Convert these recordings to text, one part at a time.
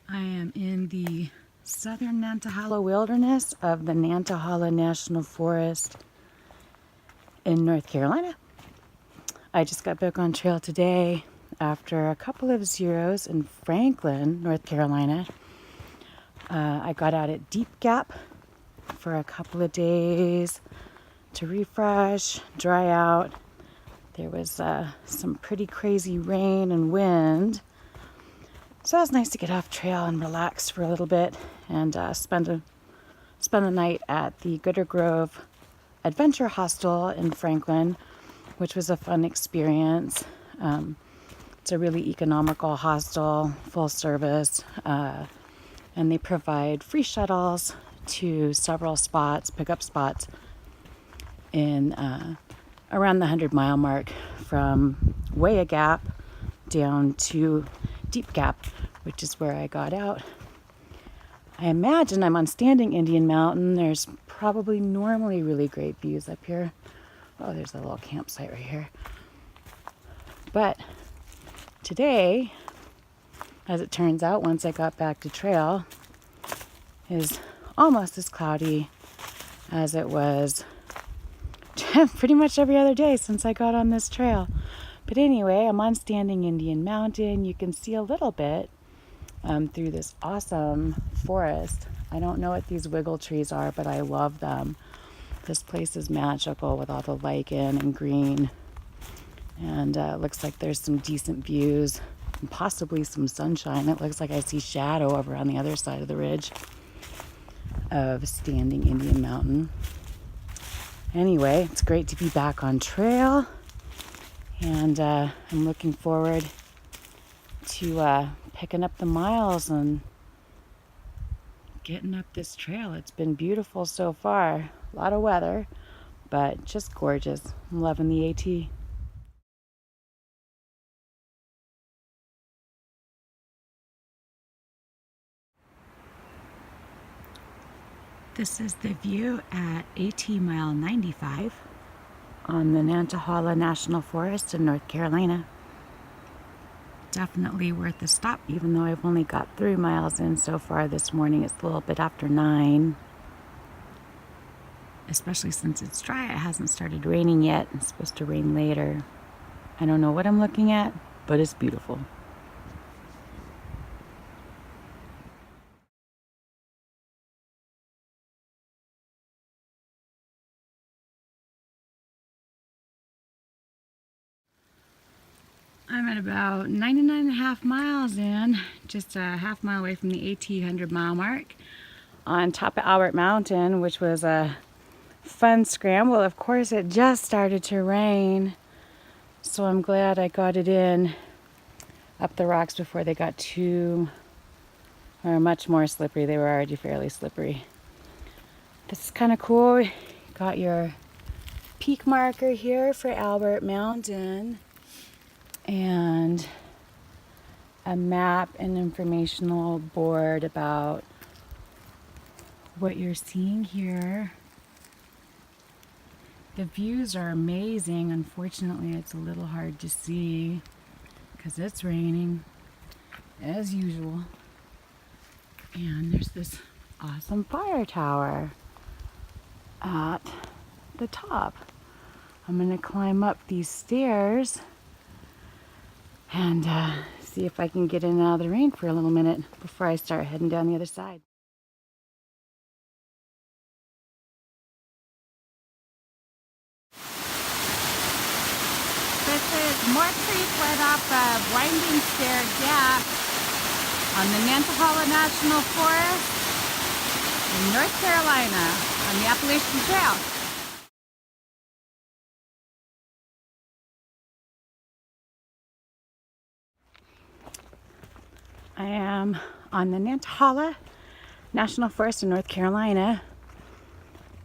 I am in the southern Nantahala wilderness of the Nantahala National Forest in North Carolina. I just got back on trail today after a couple of zeros in Franklin, North Carolina. I got out at Deep Gap for a couple of days to refresh, dry out. There was some pretty crazy rain and wind. So it was nice to get off trail and relax for a little bit and spend the night at the Gooder Grove Adventure Hostel in Franklin, which was a fun experience. It's a really economical hostel, full service, and they provide free shuttles to several spots, pickup spots in around the 100-mile mark from Waya Gap down to Deep Gap, which is where I got out. I imagine I'm on Standing Indian Mountain. There's probably normally really great views up here. Oh, there's a little campsite right here. But today, as it turns out, once I got back to trail, is almost as cloudy as it was pretty much every other day since I got on this trail. But anyway, I'm on Standing Indian Mountain. You can see a little bit through this awesome forest. I don't know what these wiggle trees are, but I love them. This place is magical with all the lichen and green. And looks like there's some decent views and possibly some sunshine. It looks like I see shadow over on the other side of the ridge of Standing Indian Mountain. Anyway, it's great to be back on trail. And I'm looking forward to picking up the miles and getting up this trail. It's been beautiful so far. A lot of weather, but just gorgeous. I'm loving the AT. This is the view at AT mile 95 on the Nantahala National Forest in North Carolina. Definitely worth a stop, even though I've only got 3 miles in so far this morning. It's a little bit after 9. Especially since it's dry. It hasn't started raining yet. It's supposed to rain later. I don't know what I'm looking at, but it's beautiful. I'm at about 99.5 miles in, just a half mile away from the AT 100-mile mark, on top of Albert Mountain, which was a fun scramble. Of course, it just started to rain, so I'm glad I got it in up the rocks before they got much more slippery. They were already fairly slippery. This is kind of cool. You got your peak marker here for Albert Mountain, and a map and informational board about what you're seeing here. The views are amazing. Unfortunately, it's a little hard to see because it's raining as usual. And there's this awesome fire tower at the top. I'm gonna climb up these stairs and see if I can get in and out of the rain for a little minute before I start heading down the other side. This is Moore Creek right off of Winding Stair Gap on the Nantahala National Forest in North Carolina on the Appalachian Trail. I am on the Nantahala National Forest in North Carolina,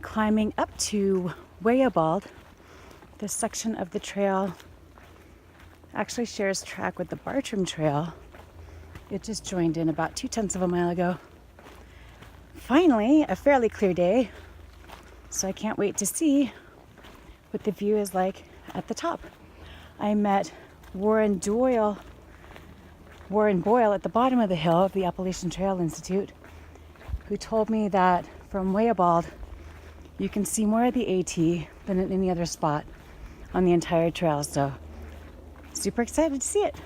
climbing up to Waya. This section of the trail actually shares track with the Bartram Trail. It just joined in about 0.2 of a mile ago. Finally, a fairly clear day, so I can't wait to see what the view is like at the top. I met Warren Doyle Warren Boyle at the bottom of the hill of the Appalachian Trail Institute, who told me that from Waya you can see more of the AT than at any other spot on the entire trail. So super excited to see it.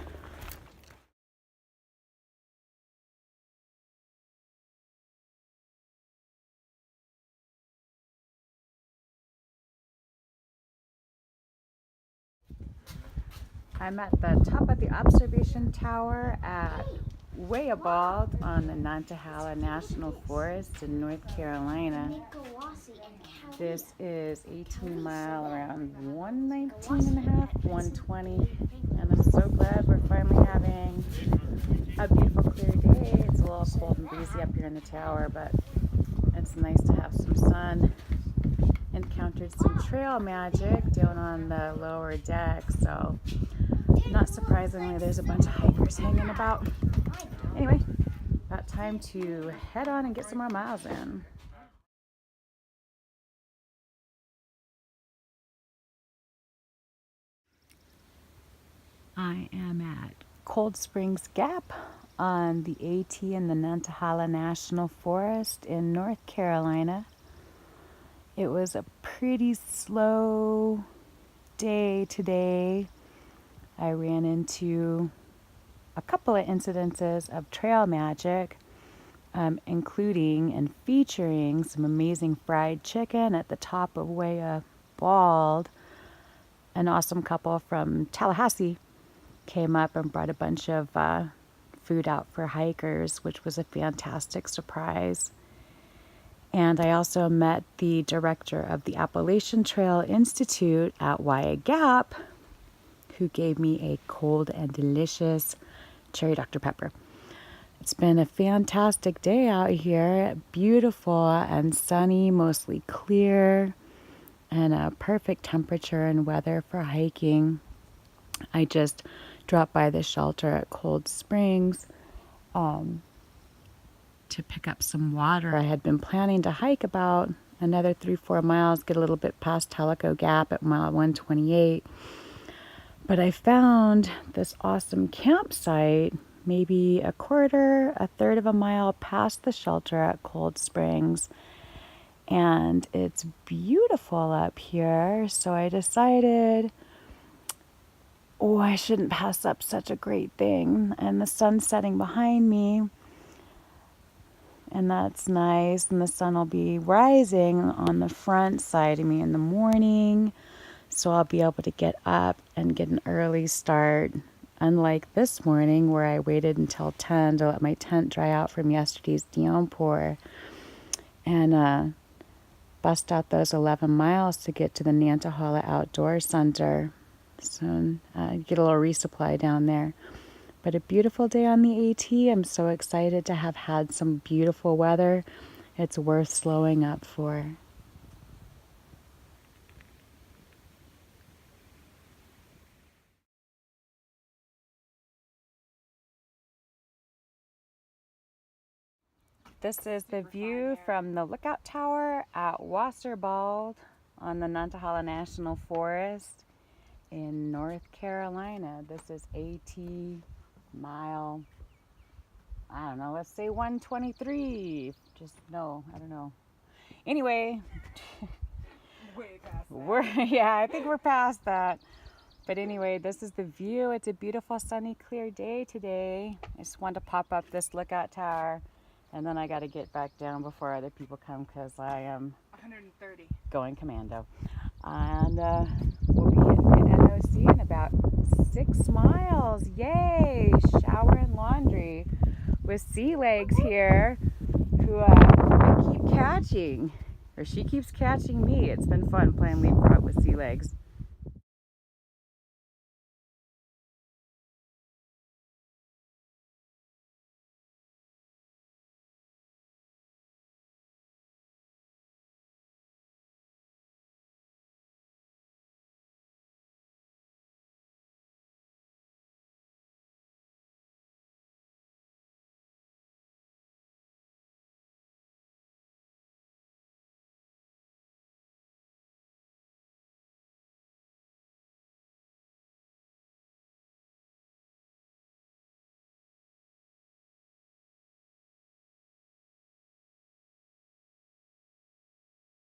I'm at the top of the observation tower at Waya on the Nantahala National Forest in North Carolina. This is 18 mile, around 119 and a half, 120. And I'm so glad we're finally having a beautiful clear day. It's a little cold and breezy up here in the tower, but it's nice to have some sun. Encountered some trail magic down on the lower deck, so not surprisingly there's a bunch of hikers hanging about. Anyway, about time to head on and get some more miles in. I am at Cold Springs Gap on the AT in the Nantahala National Forest in North Carolina. It was a pretty slow day today. I ran into a couple of incidences of trail magic, including and featuring some amazing fried chicken at the top of Waya Bald. An awesome couple from Tallahassee came up and brought a bunch of food out for hikers, which was a fantastic surprise. And I also met the director of the Appalachian Trail Institute at Waya Gap, who gave me a cold and delicious cherry Dr. Pepper. It's been a fantastic day out here, beautiful and sunny, mostly clear, and a perfect temperature and weather for hiking. I just dropped by the shelter at Cold Springs to pick up some water. I had been planning to hike about another 3-4 miles, get a little bit past Tellico Gap at mile 128. But I found this awesome campsite, maybe a third of a mile past the shelter at Cold Springs. And it's beautiful up here. So I decided, I shouldn't pass up such a great thing. And the sun's setting behind me. And that's nice. And the sun will be rising on the front side of me in the morning. So I'll be able to get up and get an early start. Unlike this morning where I waited until 10 to let my tent dry out from yesterday's downpour. And bust out those 11 miles to get to the Nantahala Outdoor Center. So get a little resupply down there. But a beautiful day on the AT. I'm so excited to have had some beautiful weather. It's worth slowing up for. This is the view from the lookout tower at Wasserbald on the Nantahala National Forest in North Carolina. This is AT mile, I don't know, let's say 123. I don't know. Anyway, way past that. I think we're past that. But anyway, this is the view. It's a beautiful, sunny, clear day today. I just wanted to pop up this lookout tower. And then I got to get back down before other people come because I am 130 going commando. And we'll be hitting the NOC in about 6 miles. Yay! Shower and laundry with Sea Legs here, who I keep catching, or she keeps catching me. It's been fun playing leapfrog with Sea Legs.